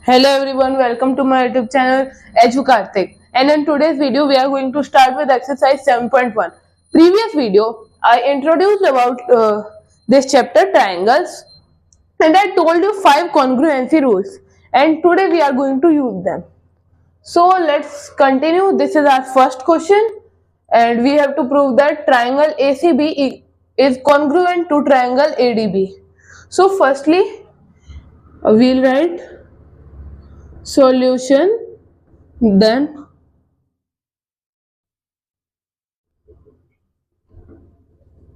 Hello everyone, welcome to my YouTube channel EduKarthik. And in today's video, we are going to start with exercise 7.1. Previous video, I introduced about this chapter triangles, and I told you 5 congruency rules. And today we are going to use them. So let's continue. This is our first question, and we have to prove that triangle ACB is congruent to triangle ADB. So firstly, we'll write solution, then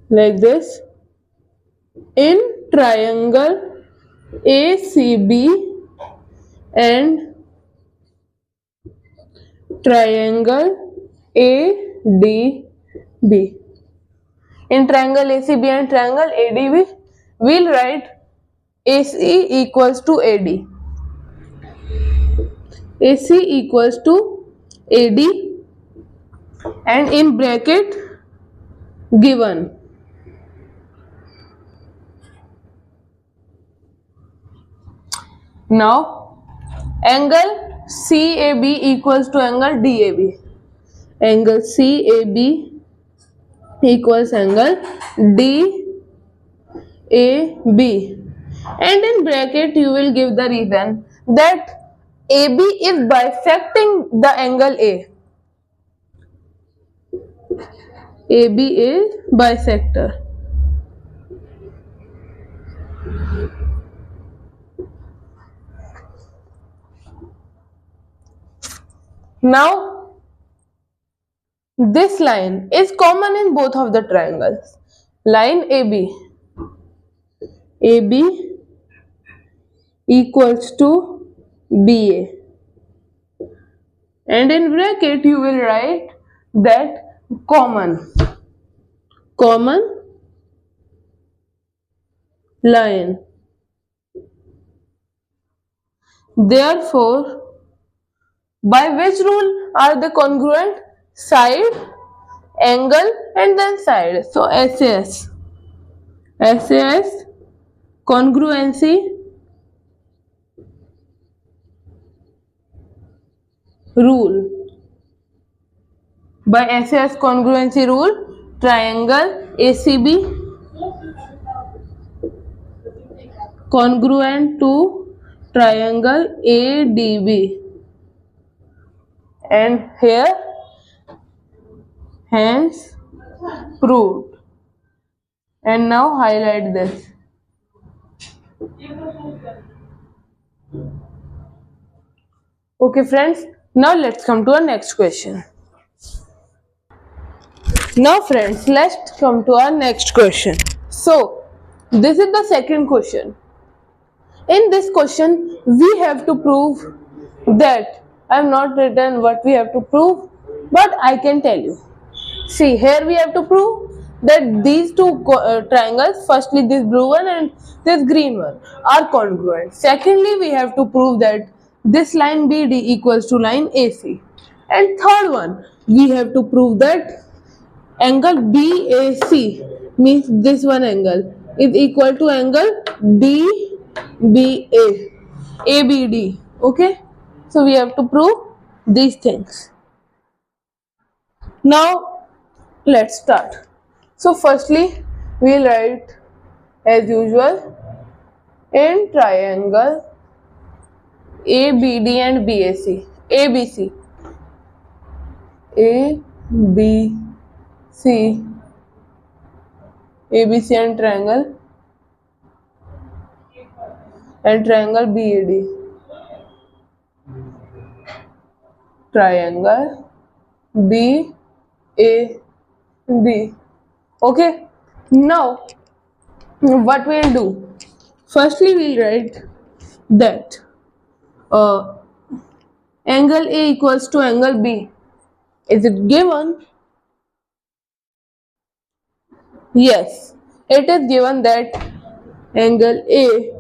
like this, in triangle ACB and triangle ADB. In triangle ACB and triangle ADB, we'll write AC equals to AD. AC equals to AD, and in bracket given. Now, angle CAB equals to angle DAB. Angle CAB equals angle DAB. And in bracket you will give the reason that AB is bisecting the angle A. AB is bisector. Now, this line is common in both of the triangles. Line AB equals to BA, and in bracket you will write that common line. Therefore, by which rule are they congruent? Side, angle, and then side. So SAS congruency rule. By SAS congruency rule, triangle ACB congruent to triangle ADB, and here hence proved. And now highlight this. Okay friends, now let's come to our next question. Now friends, let's come to our next question. So, this is the second question. In this question, we have to prove that I have not written what we have to prove, but I can tell you. See, here we have to prove that these two triangles, firstly this blue one and this green one, are congruent. Secondly, we have to prove that this line BD equals to line AC. And third one, we have to prove that angle BAC, means this one angle, is equal to angle DBA, ABD. Okay, so we have to prove these things. Now let's start. So firstly, we'll write as usual, in triangle ABD and BAC, ABC, ABC and triangle BAD, triangle BAD. Okay, now what we'll do, firstly we'll write that angle A equals to angle B. Is it given? Yes, it is given that angle A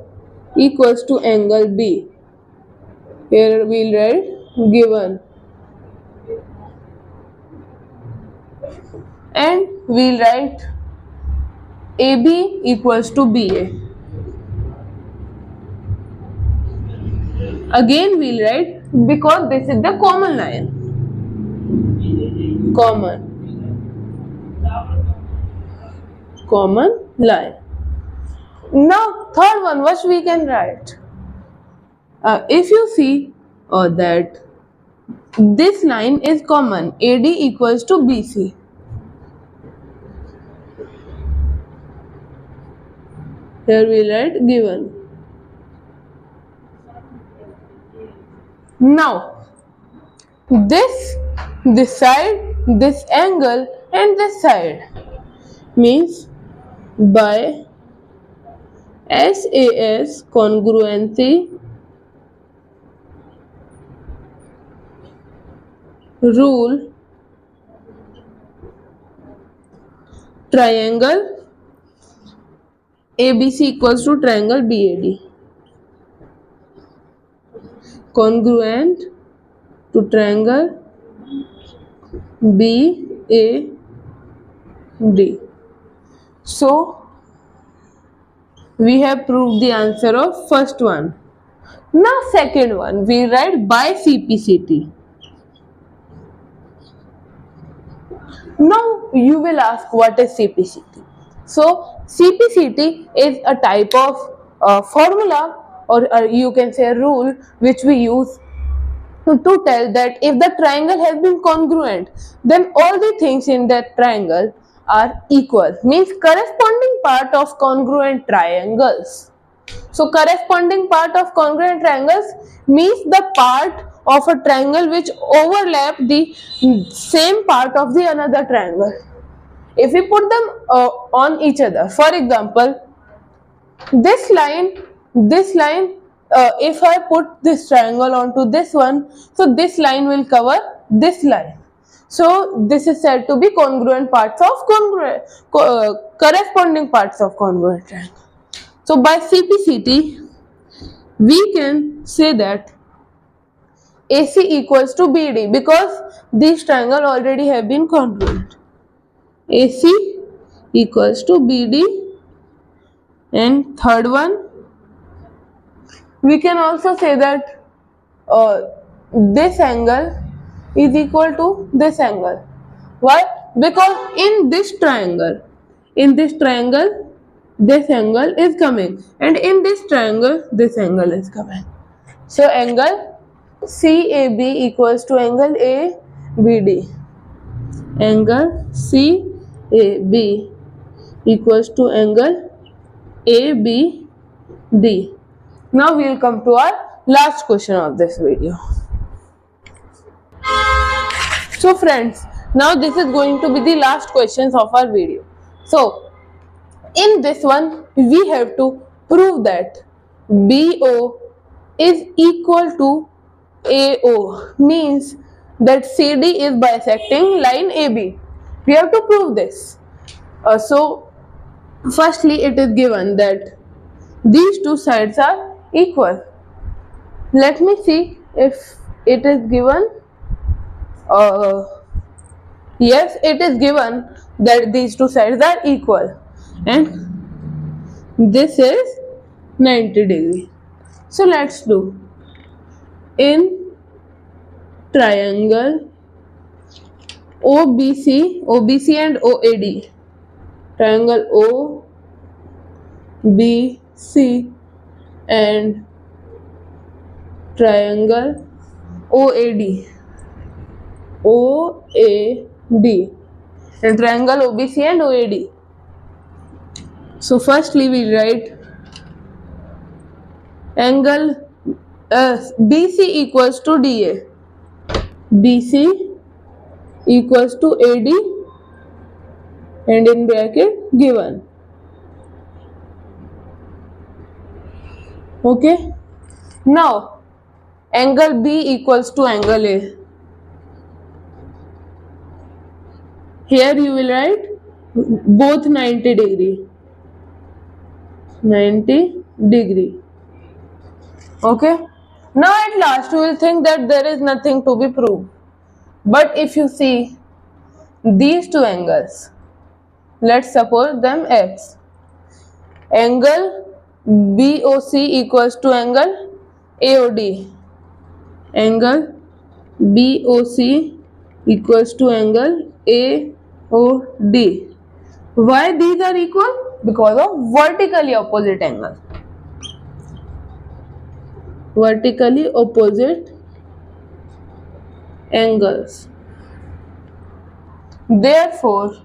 equals to angle B. Here we'll write given, and we'll write AB equals to BA. Again we'll write, because this is the common line. Common line. Now third one, what we can write? If you see that this line is common, AD equals to BC. Here we write given. Now this side, this angle and this side means by SAS congruency rule, triangle ABC equals to triangle BAD, congruent to triangle BAD. So we have proved the answer of first one. Now second one, we write by CPCT. Now you will ask, what is CPCT? So CPCT is a type of formula, or you can say a rule, which we use to tell that if the triangle has been congruent, then all the things in that triangle are equal, means corresponding part of congruent triangles. So corresponding part of congruent triangles means the part of a triangle which overlap the same part of the another triangle. If we put them on each other, for example, this line, if I put this triangle onto this one, so this line will cover this line. So this is said to be congruent parts of corresponding parts of congruent triangle. So by CPCT, we can say that AC equals to BD, because these triangles already have been congruent. AC equals to BD. And third one, we can also say that this angle is equal to this angle. Why? Because in this triangle, this angle is coming, and in this triangle, this angle is coming. So angle CAB equals to angle ABD. Angle CAB equals to angle ABD. Now we will come to our last question of this video. So friends, now this is going to be the last questions of our video. So in this one, we have to prove that BO is equal to AO, means that CD is bisecting line AB. We have to prove this. So firstly, it is given that these two sides are equal. Let me see if it is given. Yes, it is given that these two sides are equal, and this is 90 degree. So let's do. In triangle OBC and OAD, triangle OBC and triangle OAD, and triangle OBC and OAD. So firstly we write angle BC equals to DA, BC equals to AD, and in bracket given. Okay. Now angle B equals to angle A. Here you will write both 90 degree. 90 degree. Okay. Now at last you will think that there is nothing to be proved. But if you see these two angles, let's suppose them X. Angle BOC equals to angle AOD. angle BOC equals to angle AOD. Why these are equal? Because of vertically opposite angle. Vertically opposite angles. Therefore,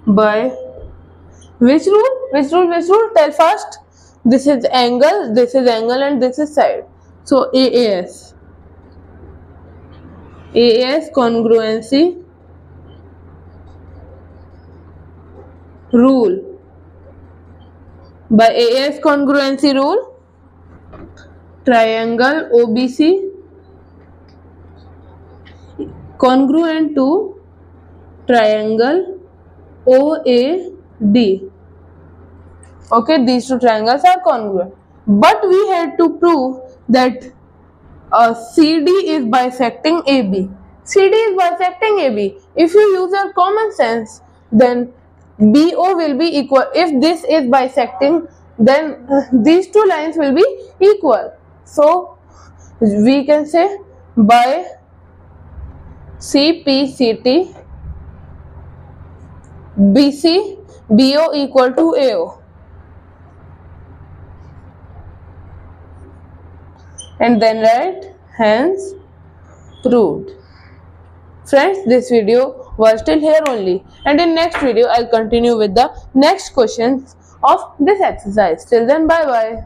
by which rule? Which rule? Which rule? Tell first. This is angle, and this is side. So AAS. AAS congruency rule. By AAS congruency rule, triangle OBC congruent to triangle OAD. Okay, these two triangles are congruent. But we had to prove that CD is bisecting AB. CD is bisecting AB. If you use your common sense, then BO will be equal. If this is bisecting, then these two lines will be equal. So we can say by CPCT BC BO equal to AO. And then write hence proved. Friends, this video was till here only, and in next video I'll continue with the next questions of this exercise. Till then, bye bye.